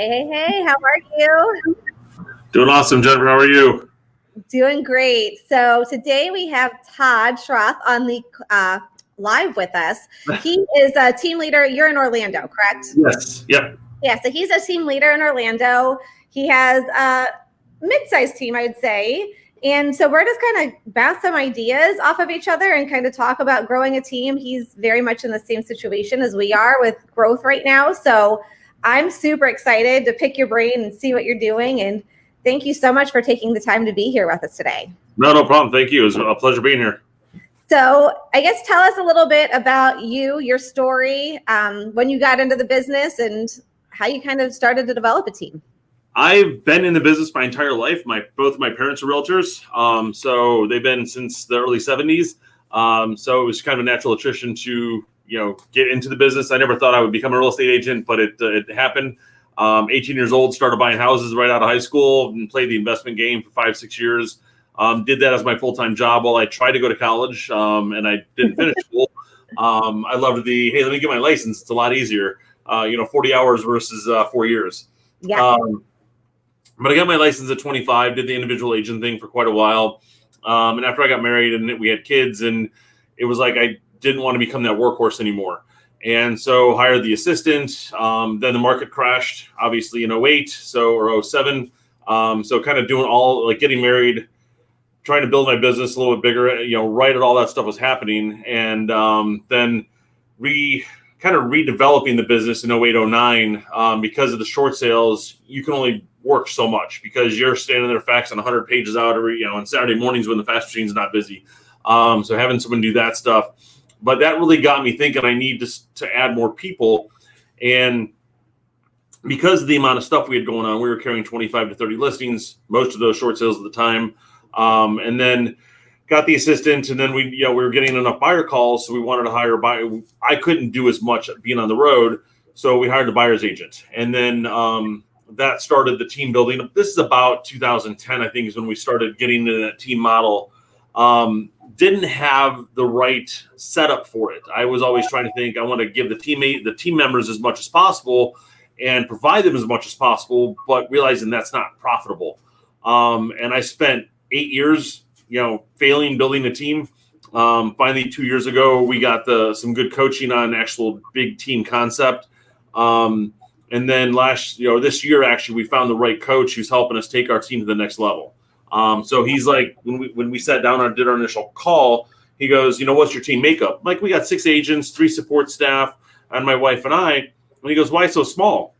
Hey, how are you? Doing awesome, Jennifer. How are you? Doing great. So today we have Todd Schroth on the live with us. He is a team leader. You're in Orlando, correct? Yes. Yep. Yeah, so he's a team leader in Orlando. He has a mid-sized team, I would say. And so we're just kind of bounce some ideas off of each other and kind of talk about growing a team. He's very much in the same situation as we are with growth right now. So I'm super excited to pick your brain and see what you're doing. And thank you so much for taking the time to be here with us today. No problem. Thank you. It was a pleasure being here. So I guess tell us a little bit about you, your story, when you got into the business and how you kind of started to develop a team. I've been in the business my entire life. Both of my parents are realtors, so they've been since the early 70s. So it was kind of a natural attrition to get into the business. I never thought I would become a real estate agent, but it happened. 18 years old, started buying houses right out of high school and played the investment game for 5-6 years. Did that as my full-time job while I tried to go to college, and I didn't finish school. I loved hey, let me get my license. It's a lot easier. 40 hours versus 4 years. Yeah. But I got my license at 25, did the individual agent thing for quite a while. And after I got married and we had kids, and it was like I didn't want to become that workhorse anymore. And so hired the assistant. Then the market crashed, obviously, in 08 or 07. So kind of doing all, like getting married, trying to build my business a little bit bigger, right at all that stuff was happening. And then kind of redeveloping the business in 08, 09, because of the short sales. You can only work so much because you're standing there faxing 100 pages out on Saturday mornings when the fax machine's not busy. So having someone do that stuff, but that really got me thinking I need to add more people. And because of the amount of stuff we had going on, we were carrying 25 to 30 listings, most of those short sales at the time. And then got the assistant, and then we were getting enough buyer calls, so we wanted to hire a buyer. I couldn't do as much being on the road, so we hired a buyer's agent. And then that started the team building. This is about 2010, I think, is when we started getting into that team model. Didn't have the right setup for it. I was always trying to think, I want to give the team members as much as possible and provide them as much as possible, but realizing that's not profitable. And I spent 8 years failing building a team. Finally, 2 years ago, we got some good coaching on actual big team concept. And then this year, actually, we found the right coach who's helping us take our team to the next level. So he's like, when we sat down and did our initial call, he goes, what's your team makeup? Like, we got 6 agents, 3 support staff, and my wife and I. And he goes, why so small?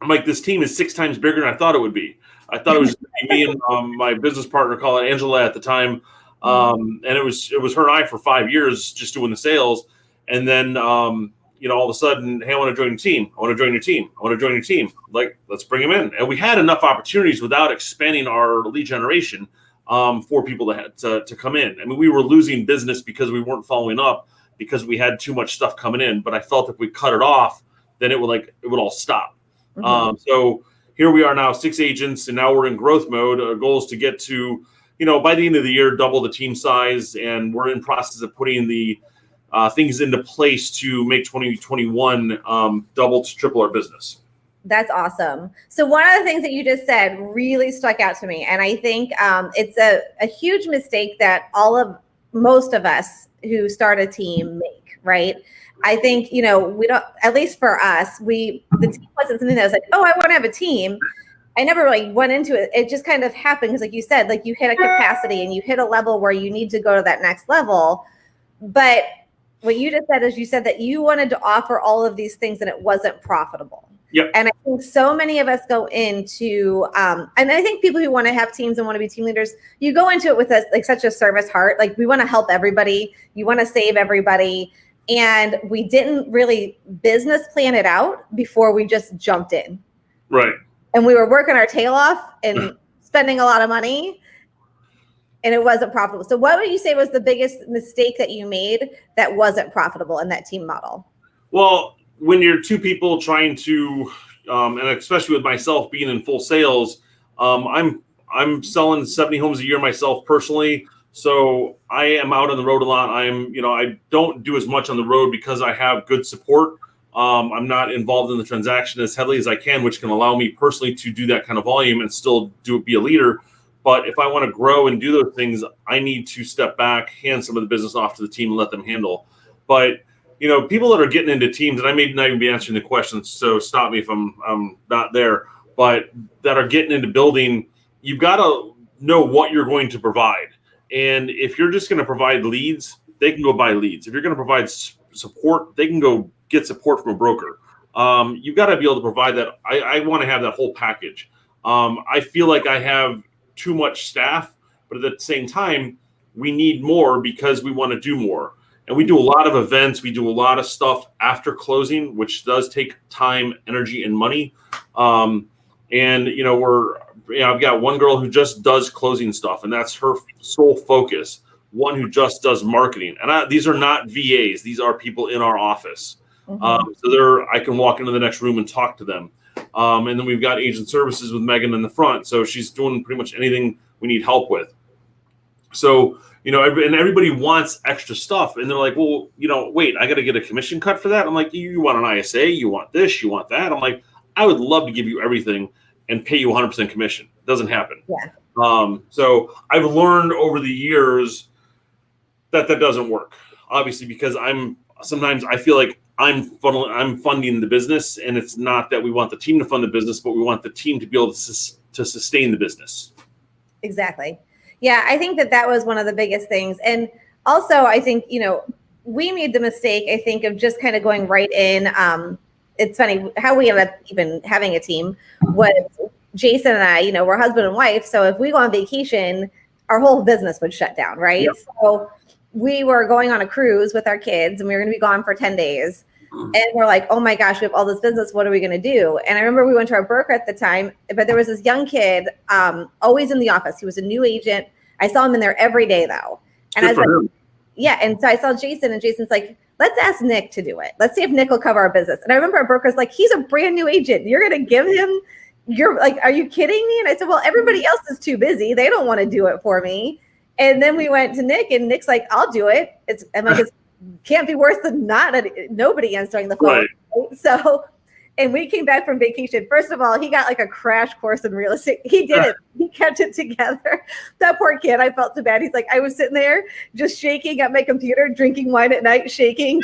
I'm like, this team is 6 times bigger than I thought it would be. I thought it was me and my business partner, call it Angela at the time. And it was her and I for 5 years just doing the sales. And then, all of a sudden, hey, I want to join your team. I want to join your team. I want to join your team. Like, let's bring them in. And we had enough opportunities without expanding our lead generation for people to come in. I mean, we were losing business because we weren't following up because we had too much stuff coming in. But I felt if we cut it off, then it would all stop. Mm-hmm. So here we are now, 6 agents, and now we're in growth mode. Our goal is to get to, by the end of the year, double the team size. And we're in process of putting the things into place to make 2021 double to triple our business. That's awesome. So one of the things that you just said really stuck out to me. And I think it's a huge mistake that most of us who start a team make, right? I think, we don't, at least for us, the team wasn't something that was like, oh, I want to have a team. I never really went into it. It just kind of happened because, like you said, like you hit a capacity and you hit a level where you need to go to that next level. But what you just said is you said that you wanted to offer all of these things and it wasn't profitable. Yep. And I think so many of us go into, and I think people who want to have teams and want to be team leaders, you go into it with such a service heart. Like, we want to help everybody. You want to save everybody. And we didn't really business plan it out before we just jumped in. Right. And we were working our tail off and spending a lot of money, and it wasn't profitable. So what would you say was the biggest mistake that you made that wasn't profitable in that team model? Well, when you're 2 people trying to, and especially with myself being in full sales, I'm selling 70 homes a year myself personally. So I am out on the road a lot. I don't do as much on the road because I have good support. I'm not involved in the transaction as heavily as I can, which can allow me personally to do that kind of volume and still be a leader. But if I want to grow and do those things, I need to step back, hand some of the business off to the team and let them handle. But, people that are getting into teams, and I may not even be answering the questions, so stop me if I'm not there, but that are getting into building, you've got to know what you're going to provide. And if you're just going to provide leads, they can go buy leads. If you're going to provide support, they can go get support from a broker. You've got to be able to provide that. I want to have that whole package. I feel like I have too much staff, but at the same time, we need more because we want to do more. And we do a lot of events. We do a lot of stuff after closing, which does take time, energy, and money. I've got one girl who just does closing stuff, and that's her sole focus. One who just does marketing. And these are not VAs. These are people in our office. So I can walk into the next room and talk to them. And then we've got agent services with Megan in the front. So she's doing pretty much anything we need help with. So, and everybody wants extra stuff. And they're like, well, wait, I got to get a commission cut for that. I'm like, you want an ISA, you want this, you want that. I'm like, I would love to give you everything and pay you 100% commission. It doesn't happen. Yeah. So I've learned over the years that doesn't work, obviously, because sometimes I feel like I'm funding the business, and it's not that we want the team to fund the business, but we want the team to be able to sustain the business. Exactly. Yeah, I think that was one of the biggest things. And also, I think, we made the mistake, I think, of just kind of going right in. It's funny how we ended up even having a team was Jason and I, we're husband and wife. So if we go on vacation, our whole business would shut down, right? Yep. So we were going on a cruise with our kids, and we were going to be gone for 10 days. And we're like, oh my gosh, we have all this business. What are we going to do? And I remember we went to our broker at the time, but there was this young kid always in the office. He was a new agent. I saw him in there every day though. And I was like, yeah. And so I saw Jason, and Jason's like, let's ask Nick to do it. Let's see if Nick will cover our business. And I remember our broker's like, he's a brand new agent. You're going to give him, you're like, are you kidding me? And I said, well, everybody else is too busy. They don't want to do it for me. And then we went to Nick, and Nick's like, I'll do it. I'm like, it can't be worse than nobody answering the phone. Right. So, and we came back from vacation. First of all, he got like a crash course in real estate. He did it. He kept it together. That poor kid, I felt so bad. He's like, I was sitting there just shaking at my computer, drinking wine at night, shaking.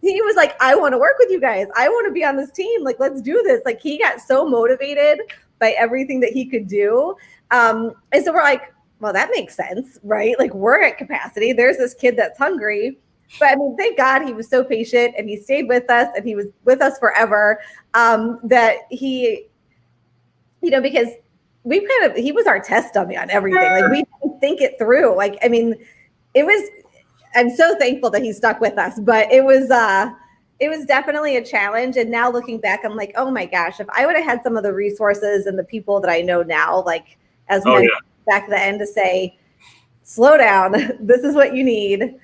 He was like, I want to work with you guys. I want to be on this team. Like, let's do this. Like, he got so motivated by everything that he could do. And so we're like, well, that makes sense, right? Like, we're at capacity. There's this kid that's hungry. But I mean, thank God he was so patient, and he stayed with us, and he was with us forever. That he, because he was our test dummy on everything. Like, we didn't think it through. Like, I mean, I'm so thankful that he stuck with us, but it was definitely a challenge. And now looking back, I'm like, oh my gosh, if I would have had some of the resources and the people that I know now, like as back then, to say, slow down, this is what you need.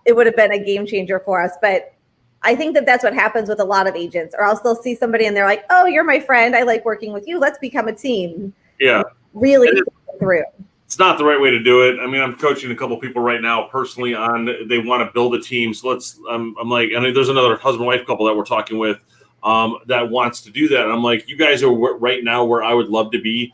It would have been a game changer for us. But I think that that's what happens with a lot of agents, or else they'll see somebody and they're like, oh, you're my friend. I like working with you. Let's become a team. Yeah. Really think it through. It's not the right way to do it. I mean, I'm coaching a couple people right now personally they want to build a team. So I'm like, and there's another husband-wife couple that we're talking with that wants to do that. And I'm like, you guys are right now where I would love to be.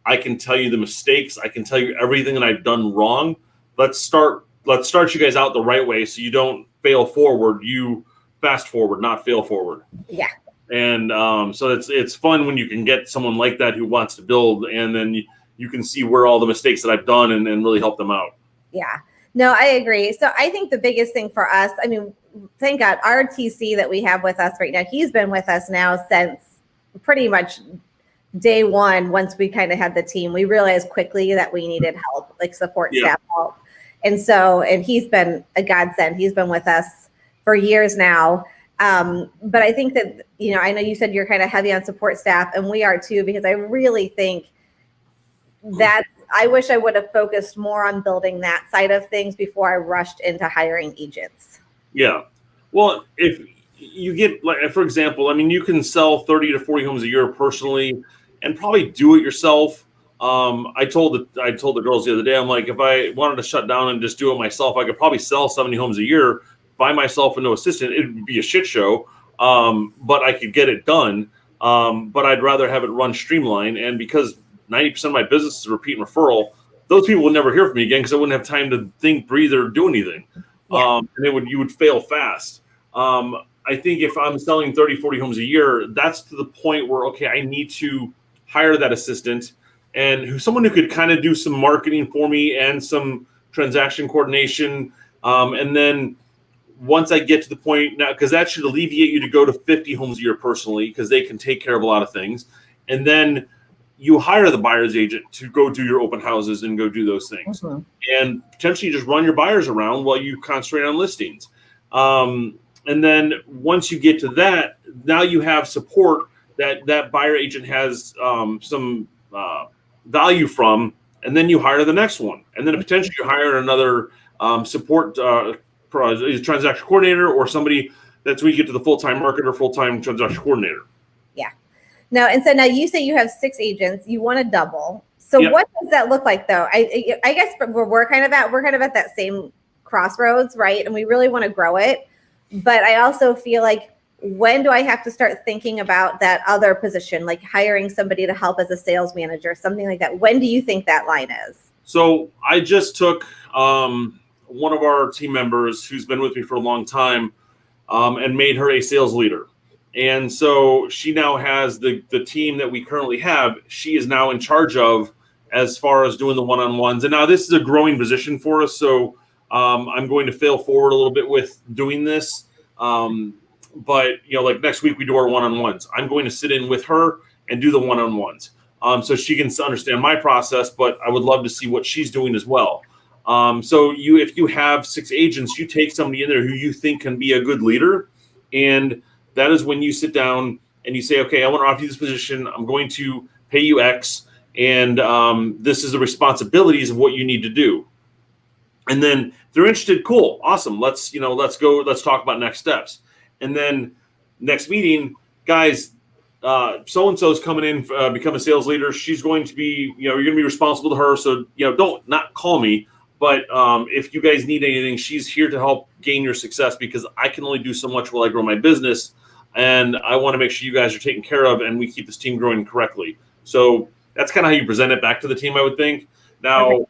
I can tell you the mistakes. I can tell you everything that I've done wrong. Let's start you guys out the right way, so you don't fail forward. You fast forward, not fail forward. Yeah. And so it's fun when you can get someone like that who wants to build, and then you can see where all the mistakes that I've done and really help them out. Yeah. No, I agree. So I think the biggest thing for us, I mean, thank God, our TC that we have with us right now, he's been with us now since pretty much day one. Once we kind of had the team, we realized quickly that we needed help, like support staff help. And he's been a godsend. He's been with us for years now. But I think that, I know you said you're kind of heavy on support staff, and we are too, because I really think that I wish I would have focused more on building that side of things before I rushed into hiring agents. Yeah. Well, if you get, like, for example, I mean, you can sell 30 to 40 homes a year personally and probably do it yourself. I told the girls the other day, I'm like, if I wanted to shut down and just do it myself, I could probably sell 70 homes a year by myself and no assistant, it would be a shit show. But I could get it done. But I'd rather have it run streamlined. And because 90% of my business is repeat and referral, those people would never hear from me again because I wouldn't have time to think, breathe, or do anything. Yeah. And you would fail fast. I think if I'm selling 30, 40 homes a year, that's to the point where, okay, I need to hire that assistant and someone who could kind of do some marketing for me and some transaction coordination. And then once I get to the point now, because that should alleviate you to go to 50 homes a year personally, because they can take care of a lot of things. And then you hire the buyer's agent to go do your open houses and go do those things. Mm-hmm. And potentially just run your buyers around while you concentrate on listings. And then once you get to that, now you have support that buyer agent has some value from, and then you hire the next one. And then potentially you hire another support transaction coordinator or somebody. That's when you get to the full-time marketer, full-time transaction coordinator. Yeah. No, and so now you say you have 6 agents, you want to double. So Yep. What does that look like though? I guess we're kind of at that same crossroads, right? And we really want to grow it. But I also feel like, when do I have to start thinking about that other position, like hiring somebody to help as a sales manager, something like that? When do you think that line is? So I just took one of our team members who's been with me for a long time and made her a sales leader. And so she now has the team that we currently have. She is now in charge of as far as doing the one-on-ones. And now this is a growing position for us. So I'm going to fail forward a little bit with doing this. But, like next week we do our one-on-ones. I'm going to sit in with her and do the one-on-ones so she can understand my process, but I would love to see what she's doing as well. So if you have 6 agents, you take somebody in there who you think can be a good leader. And that is when you sit down and you say, okay, I want to offer you this position. I'm going to pay you X. And this is the responsibilities of what you need to do. And then if they're interested, cool, awesome. Let's go. Let's talk about next steps. And then next meeting, guys, so-and-so is coming in, become a sales leader. She's going to be, you're going to be responsible to her. So, don't not call me. But if you guys need anything, she's here to help gain your success because I can only do so much while I grow my business. And I want to make sure you guys are taken care of and we keep this team growing correctly. So that's kind of how you present it back to the team, I would think. Now,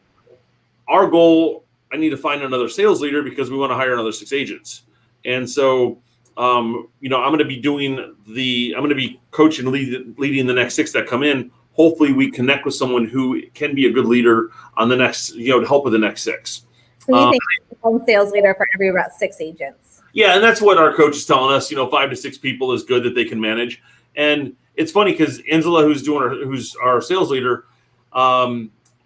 Our goal, I need to find another sales leader because we want to hire another 6 agents. And so, I'm going to be coaching, leading the next 6 that come in. Hopefully we connect with someone who can be a good leader on the next, to help with the next 6. So you think one sales leader for every about 6 agents? Yeah. And that's what our coach is telling us, 5 to 6 people is good that they can manage. And it's funny because Angela, who's our sales leader,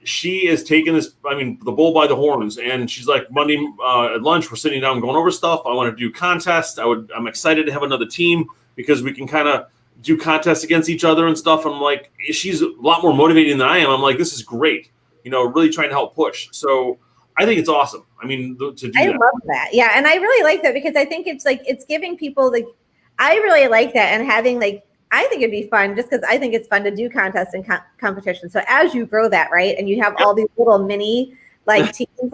she is taking this, the bull by the horns. And she's like, Monday at lunch, we're sitting down going over stuff. I want to do contests. I'm excited to have another team because we can kind of do contests against each other and stuff. I'm like, she's a lot more motivating than I am. I'm like, this is great. Really trying to help push. So I think it's awesome. To do I that. love that. Yeah. And I really like that because I think it's giving people I really like that. And having I think it'd be fun just because I think it's fun to do contests and competitions. So as you grow that, right, and you have all these little mini teams,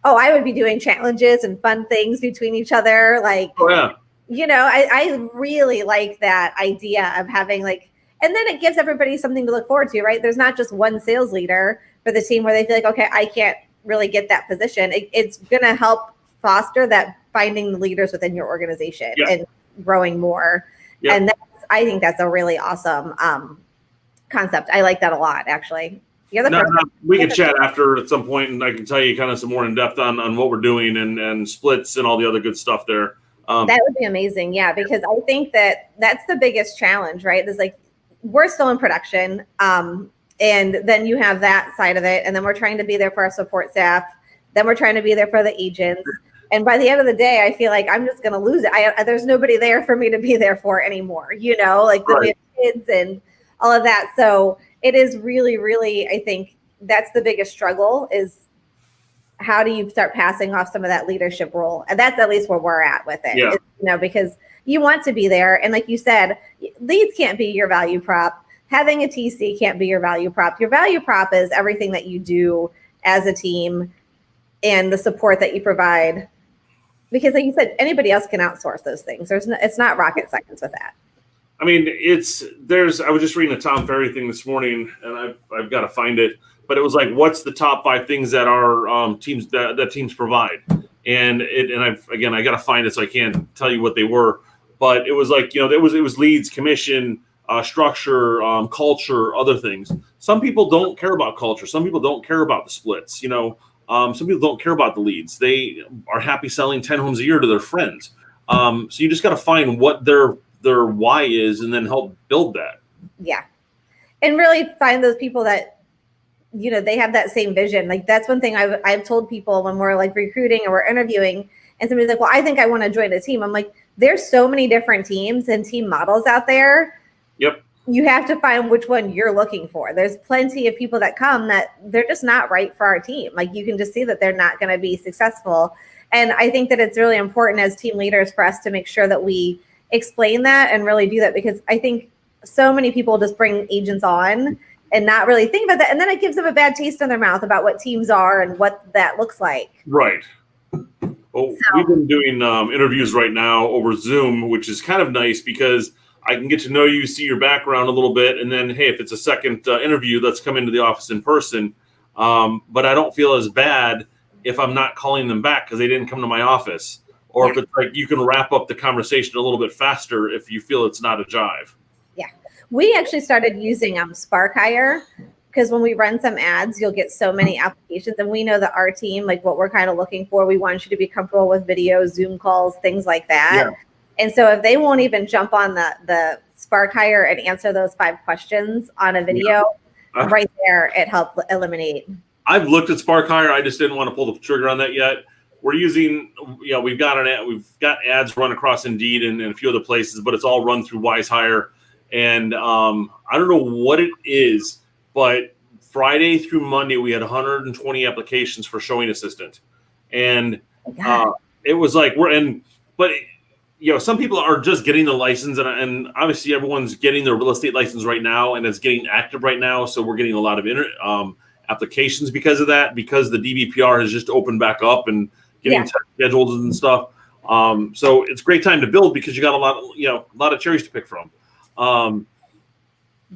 I would be doing challenges and fun things between each other. Oh, yeah. I really like that idea of having and then it gives everybody something to look forward to, right? There's not just one sales leader for the team where they feel like, okay, I can't really get that position. It's going to help foster that finding the leaders within your organization and growing more. Yeah. And I think that's a really awesome concept. I like that a lot, actually. We can chat after at some point, and I can tell you kind of some more in depth on what we're doing and splits and all the other good stuff there. That would be amazing, yeah, because I think that's the biggest challenge, right? Is we're still in production, and then you have that side of it, and then we're trying to be there for our support staff, then we're trying to be there for the agents. And by the end of the day, I feel like I'm just going to lose it. There's nobody there for me to be there for anymore, we have kids and all of that. So it is really, really, I think that's the biggest struggle is how do you start passing off some of that leadership role? And that's at least where we're at with it, because you want to be there. And like you said, leads can't be your value prop. Having a TC can't be your value prop. Your value prop is everything that you do as a team and the support that you provide Because like you said, anybody else can outsource those things. It's not rocket science with that. I mean, I was just reading a Tom Ferry thing this morning, and I've got to find it, but it was like, what's the top 5 things that our teams that teams provide? And I got to find it, so I can't tell you what they were, but it was like, it was leads, commission, structure, culture, other things. Some people don't care about culture. Some people don't care about the splits. Some people don't care about the leads. They are happy selling 10 homes a year to their friends. So you just got to find what their why is, and then help build that. Yeah. And really find those people that, they have that same vision. Like that's one thing I've told people when we're like recruiting or we're interviewing, and somebody's like, well, I think I want to join a team. I'm like, there's so many different teams and team models out there. Yep. You have to find which one you're looking for. There's plenty of people that come that they're just not right for our team. Like you can just see that they're not going to be successful. And I think that it's really important as team leaders for us to make sure that we explain that and really do that, because I think so many people just bring agents on and not really think about that. And then it gives them a bad taste in their mouth about what teams are and what that looks like. Right. Well, we've been doing interviews right now over Zoom, which is kind of nice because I can get to know you, see your background a little bit, and then, hey, if it's a second interview, let's come into the office in person. But I don't feel as bad if I'm not calling them back because they didn't come to my office. Or if it's like you can wrap up the conversation a little bit faster if you feel it's not a jive. Yeah. We actually started using Spark Hire because when we run some ads, you'll get so many applications. And we know that our team, like what we're kind of looking for, we want you to be comfortable with video, Zoom calls, things like that. Yeah. And so if they won't even jump on the Spark Hire and answer those 5 questions on a video, right there, it helped eliminate. I've looked at Spark Hire. I just didn't want to pull the trigger on that yet. We're using, we've got ads run across Indeed and a few other places, but it's all run through Wise Hire. And I don't know what it is, but Friday through Monday, we had 120 applications for showing assistant. And it was like, some people are just getting the license, and obviously everyone's getting their real estate license right now, and it's getting active right now. So we're getting a lot of applications because of that, because the DBPR has just opened back up and getting tech schedules and stuff. So it's a great time to build because you got a lot of cherries to pick from.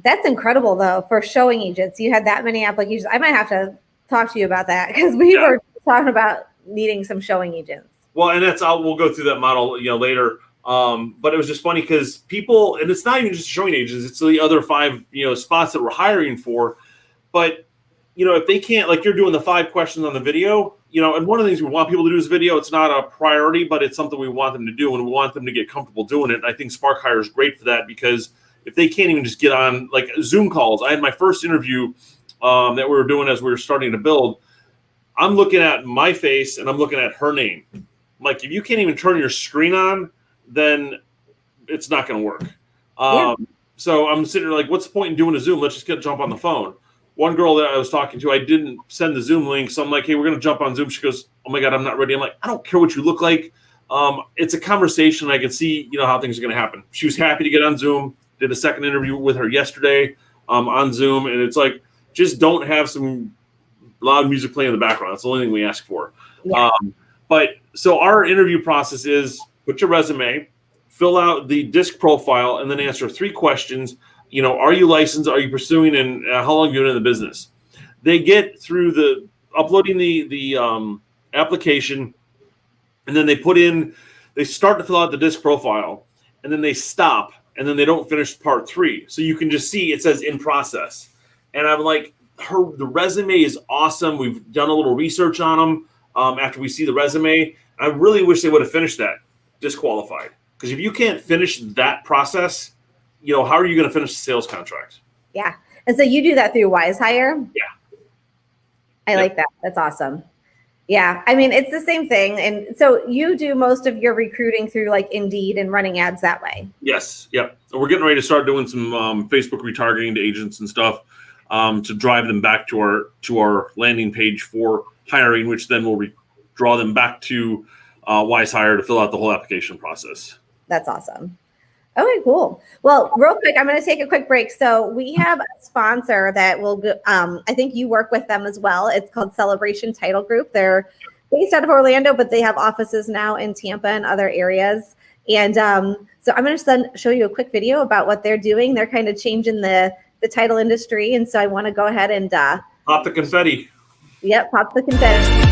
That's incredible though, for showing agents. You had that many applications. I might have to talk to you about that because we were talking about needing some showing agents. Well, and we'll go through that model, later. But it was just funny because people, and it's not even just showing agents, it's the other 5, spots that we're hiring for. But, if they can't, like you're doing the 5 questions on the video, and one of the things we want people to do is video. It's not a priority, but it's something we want them to do, and we want them to get comfortable doing it. And I think Spark Hire is great for that because if they can't even just get on like Zoom calls. I had my first interview that we were doing as we were starting to build. I'm looking at my face and I'm looking at her name. Like, if you can't even turn your screen on, then it's not going to work. So I'm sitting there like, what's the point in doing a Zoom? Let's just jump on the phone. One girl that I was talking to, I didn't send the Zoom link. So I'm like, hey, we're going to jump on Zoom. She goes, oh my God, I'm not ready. I'm like, I don't care what you look like. It's a conversation. I can see, how things are going to happen. She was happy to get on Zoom. Did a second interview with her yesterday on Zoom. And it's like, just don't have some loud music playing in the background. That's the only thing we ask for. Yeah. But so our interview process is put your resume, fill out the disc profile, and then answer 3 questions. Are you licensed? Are you pursuing? And how long have you been in the business? They get through the uploading the application, and then they start to fill out the disc profile, and then they stop, and then they don't finish part 3. So you can just see it says in process. And I'm like, the resume is awesome. We've done a little research on them. After we see the resume, I really wish they would have finished that. Disqualified. Because if you can't finish that process, how are you going to finish the sales contract? Yeah. And so you do that through Wise Hire? Yeah. I like that. That's awesome. Yeah. I mean, it's the same thing. And so you do most of your recruiting through like Indeed and running ads that way. Yes. Yep. And we're getting ready to start doing some Facebook retargeting to agents and stuff to drive them back to our landing page for hiring, which then will draw them back to Wise Hire to fill out the whole application process. That's awesome. Okay, cool. Well, real quick, I'm going to take a quick break. So we have a sponsor that will, I think you work with them as well. It's called Celebration Title Group. They're based out of Orlando, but they have offices now in Tampa and other areas. And so I'm going to show you a quick video about what they're doing. They're kind of changing the title industry. And so I want to go ahead and pop the confetti. Yep, pop the confetti.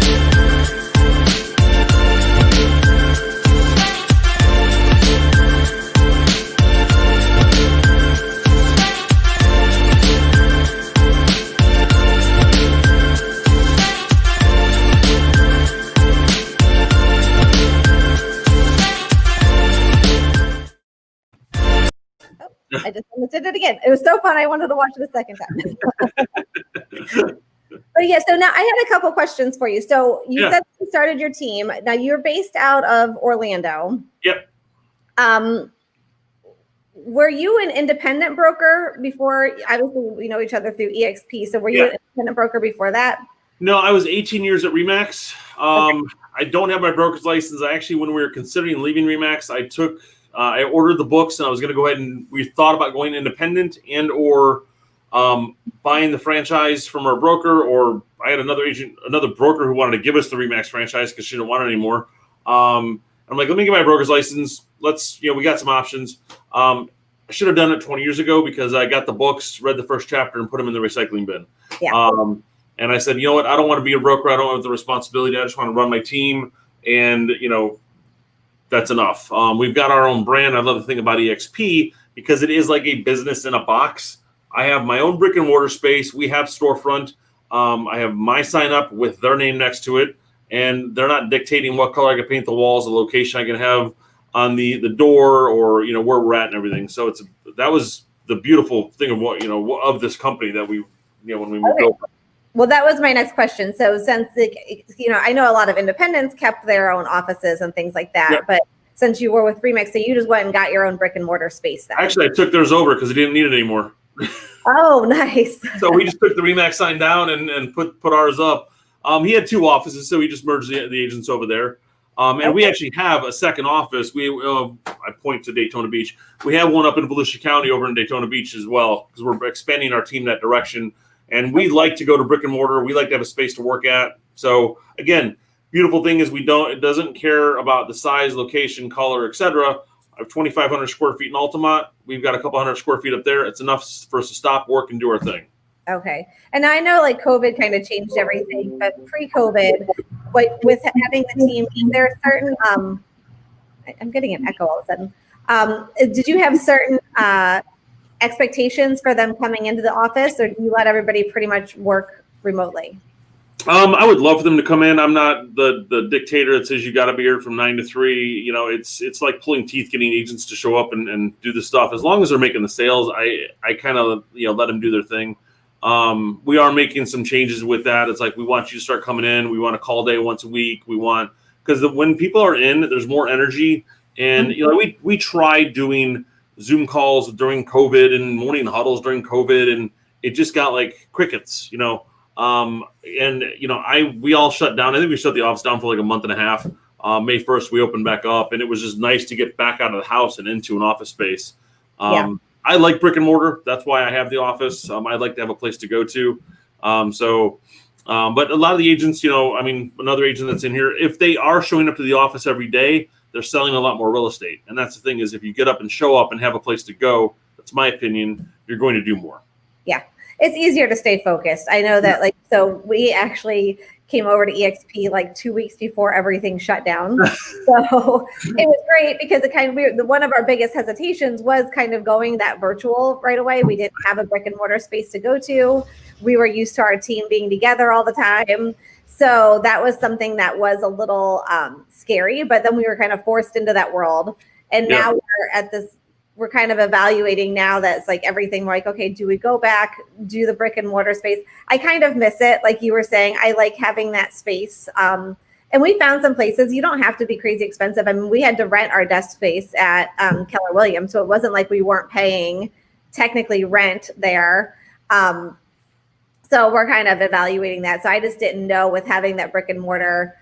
I just almost did it again. It was so fun. I wanted to watch it a second time. But yeah, so now I had a couple questions for you. So you said you started your team. Now you're based out of Orlando. Yep. Were you an independent broker before? Obviously, we know each other through EXP. So were you an independent broker before that? No, I was 18 years at RE/MAX. I don't have my broker's license. I actually, when we were considering leaving RE/MAX, I ordered the books, and I was going to go ahead and we thought about going independent and or buying the franchise from our broker, or I had another broker who wanted to give us the RE/MAX franchise because she didn't want it anymore. I'm like, let me get my broker's license. We got some options. I should have done it 20 years ago because I got the books, read the first chapter, and put them in the recycling bin. Yeah. And I said, you know what? I don't want to be a broker. I don't want the responsibility. I just want to run my team, and that's enough. We've got our own brand. I love the thing about EXP because it is like a business in a box. I have my own brick and mortar space. We have storefront. I have my sign up with their name next to it, and they're not dictating what color I can paint the walls, the location I can have on the door, or where we're at and everything. So that was the beautiful thing of what of this company that we when we moved over. Well, that was my next question. So since I know a lot of independents kept their own offices and things like that, but since you were with RE/MAX, so you just went and got your own brick and mortar space then. Actually, I took theirs over because I didn't need it anymore. Oh, nice. So we just took the RE/MAX sign down and put ours up. He had two offices, so we just merged the agents over there. And we actually have a second office. I point to Daytona Beach. We have one up in Volusia County over in Daytona Beach as well because we're expanding our team that direction. And we like to go to brick and mortar. We like to have a space to work at. So again, beautiful thing is it doesn't care about the size, location, color, etc. I have 2,500 square feet in Altamont. We've got a couple hundred square feet up there. It's enough for us to stop work and do our thing. Okay. And I know COVID kind of changed everything, but pre-COVID, with having the team, is there certain, I'm getting an echo all of a sudden. Did you have certain expectations for them coming into the office, or do you let everybody pretty much work remotely? I would love for them to come in. I'm not the dictator that says you got to be here from 9 to 3. It's like pulling teeth getting agents to show up and do the stuff. As long as they're making the sales, I kind of let them do their thing. We are making some changes with that. It's like we want you to start coming in. We want a call day once a week. Because when people are in, there's more energy. And we tried doing Zoom calls during COVID and morning huddles during COVID, and it just got like crickets, we all shut down. I think we shut the office down for like a month and a half. May 1st, we opened back up, and it was just nice to get back out of the house and into an office space. I like brick and mortar. That's why I have the office. I'd like to have a place to go to. But a lot of the agents, another agent that's in here, if they are showing up to the office every day, they're selling a lot more real estate. And that's the thing is if you get up and show up and have a place to go, that's my opinion, you're going to do more. Yeah. It's easier to stay focused. I know that so we actually came over to EXP like 2 weeks before everything shut down. So it was great because one of our biggest hesitations was kind of going that virtual right away. We didn't have a brick and mortar space to go to. We were used to our team being together all the time. So that was something that was a little scary, but then we were kind of forced into that world. And now we're kind of evaluating now that it's like everything. We're like, okay, do we go back, do the brick and mortar space? I kind of miss it. Like you were saying, I like having that space. And we found some places, you don't have to be crazy expensive. I mean, we had to rent our desk space at Keller Williams. So it wasn't like we weren't paying technically rent there. So we're kind of evaluating that. So I just didn't know with having that brick and mortar,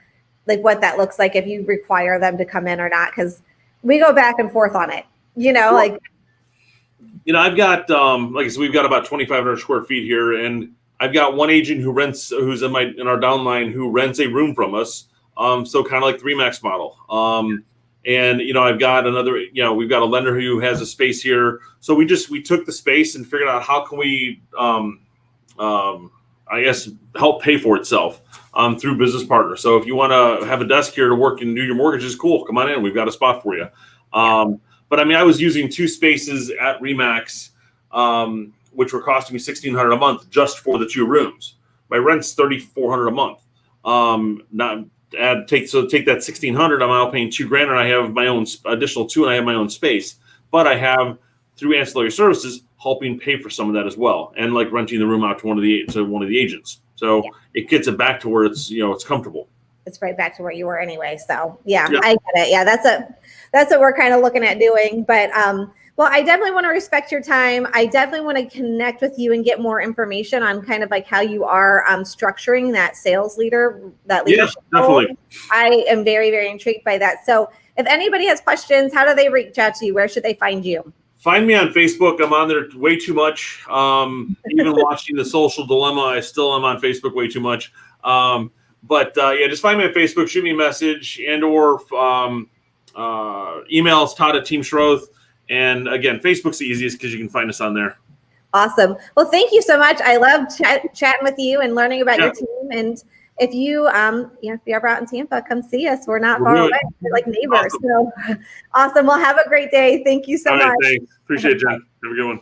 like what that looks like if you require them to come in or not. Because we go back and forth on it. I've got like I said, we've got about 2,500 square feet here, and I've got one agent who's in our downline who rents a room from us. So kind of like the Remax model. And, I've got another, we've got a lender who has a space here. So we took the space and figured out how can we, I guess, help pay for itself through business partners. So if you want to have a desk here to work and do your mortgages, cool, come on in. We've got a spot for you. But I mean, I was using 2 spaces at Remax, which were costing me $1,600 a month just for the 2 rooms. My rent's $3,400 a month. Take that $1,600. I'm now paying $2,000, and I have my own additional 2, and I have my own space. But I have, through ancillary services, helping pay for some of that as well, and like renting the room out to one of the agents. So it gets it back to where it's it's comfortable. It's right back to where you were anyway. So I get it. Yeah, that's what we're kind of looking at doing. But well, I definitely want to respect your time. I definitely want to connect with you and get more information on kind of like how you are structuring that sales leadership. Yeah, definitely. Role. I am very, very intrigued by that. So if anybody has questions, how do they reach out to you? Where should they find you? Find me on Facebook. I'm on there way too much. Even watching The Social Dilemma, I still am on Facebook way too much. But just find me on Facebook, shoot me a message, and or emails Todd at Team Schroth. And again, Facebook's the easiest because you can find us on there. Awesome. Well, thank you so much. I love chatting with you and learning about your team. And if you, if you're ever out in Tampa, come see us. We're not far away. We're like neighbors. Awesome. So awesome. Well, have a great day. Thank you so much. Thanks. Appreciate it, Jen. Have a good one.